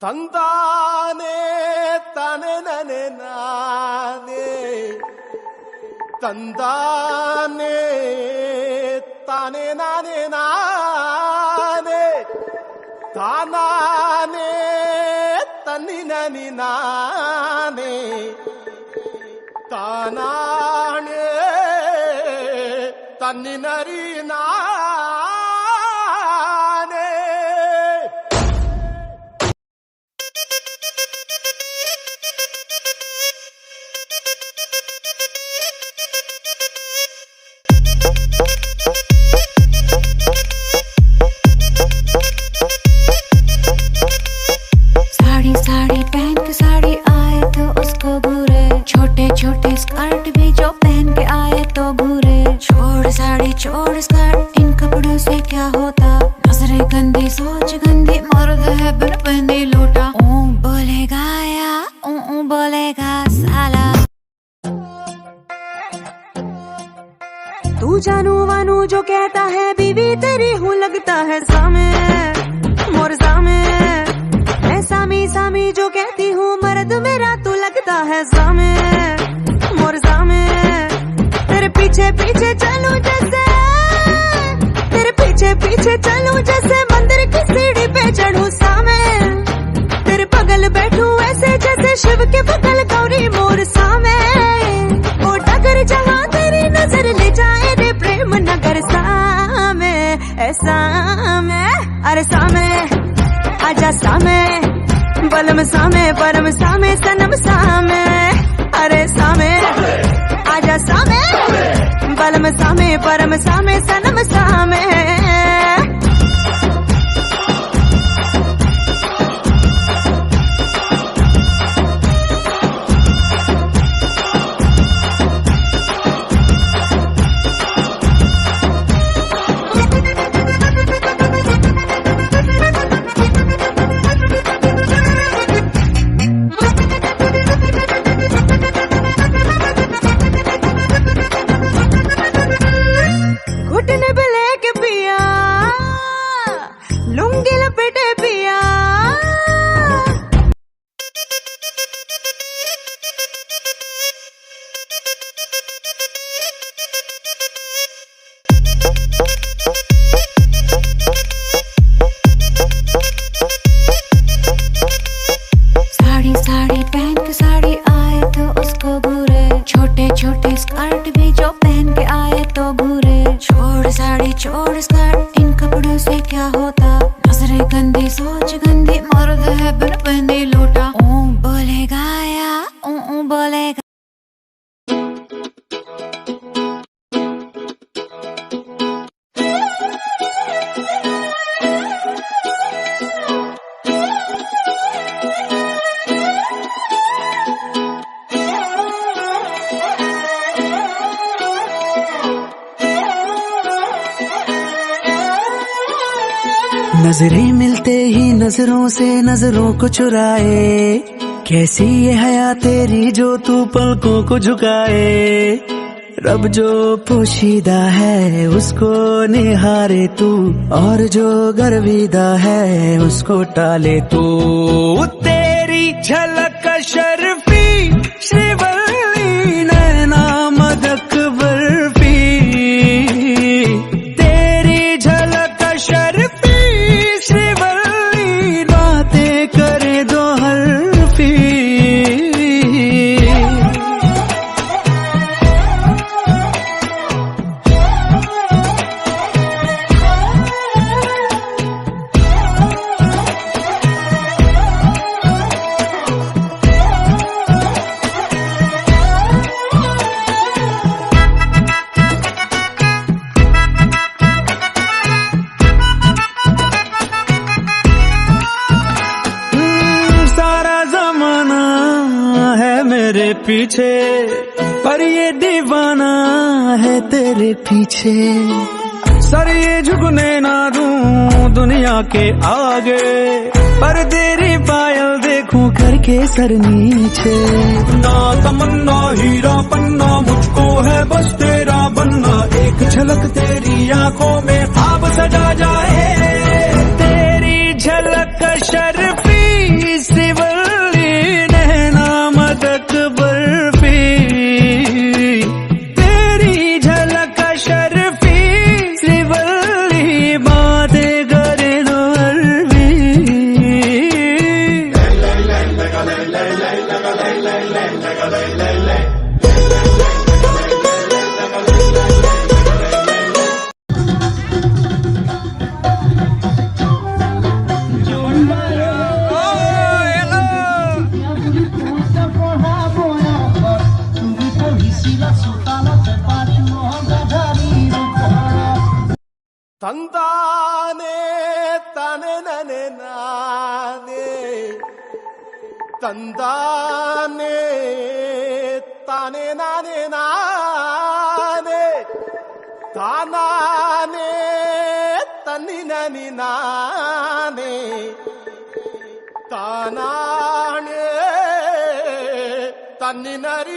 ತಂದಾನೆ ತಾನೆ ನನೆ ನಾನೇ ತಂದಾನೆ ತಾನೆ ನಾನೇ ನಾನೇ ತಾನಾನೆ ತನ್ನಿ ನನಿ ನಾನೇ ತಾನಾನೆ ತನ್ನಿ ನರಿ ನಾನೇ. साड़ी साड़ी पहन के साड़ी आए तो उसको बुरे, छोटे छोटे स्कर्ट भी जो पहन के आए तो बुरे। छोड़ साड़ी छोड़ स्कर्ट, इन कपड़ों से क्या होता। नजरें गंदी सोच गंदी, मर्द है बिन पहने लोटा। बोलेगा या बोलेगा साला। तू जानू वानू जो कहता है, बीवी तेरी हूँ लगता है सामे मोर सामे। मैं सामी सामी जो कहती हूँ, मर्द मेरा तू लगता है सामे मोर सामे। तेरे पीछे पीछे चलूं जैसे, तेरे पीछे पीछे चलूं जैसे मंदिर की सीढ़ी पे चढ़ूं सामे। तेरे बगल बैठूं ऐसे जैसे शिव के बगल गौरी मोर सामे। ओ डगर जहाँ तेरी नजर ले जाए रे प्रेम नगर सामे। ऐसा में अरे सामे आजा सामे, बलम सामे परम सामे सनम सामे। अरे सामे आजा सामे, बलम सामे परम सामे सनम सामे। घुटने पे लेके पिया, लुंगी लपेटे पिया। साड़ी साड़ी पहन के साड़ी आए तो उसको बुरे, छोटे छोटे स्कर्ट भी जो पहन के आए तो बुरे। छोड़ साड़ी छोड़ स्कर्ट, इन कपड़ों से क्या होता। नजरें गंदी सोच गंदी, मर्द है बिन पहने लोटा। बोलेगा या बोलेगा। नजरें मिलते ही नजरों से नजरों को चुराए। कैसी ये हया तेरी जो तू पलकों को झुकाए। रब जो पोशीदा है उसको निहारे तू, और जो गर्विदा है उसको टाले तू। तेरी झलक शर्फी श्रीवल्ली नैना मदक बर्फी। तेरी झलक शर्फी श्रीवल्ली बातें करे दो हल्फी। मेरे पीछे पर ये दीवाना है तेरे पीछे। सर ये झुकने ना दूं दुनिया के आगे, पर तेरी पायल देखूं करके सर नीचे। ना तमन्ना हीरा पन्ना, मुझको है बस तेरा बनना। एक झलक तेरी आंखों में ख्वाब सजा जाए। तेरी झलक शर्फी ತಂದಾನೆ ತಾನೆ ನನೆ ನಾನೇ ತಂದಾನೆ ತಾನೆ ನಾನೇ ನಾನೇ ತಾನಾನೆ ತನ್ನಿನನಿ ನಾನೇ ತಾನಾಣೆ ತನ್ನಿನರಿ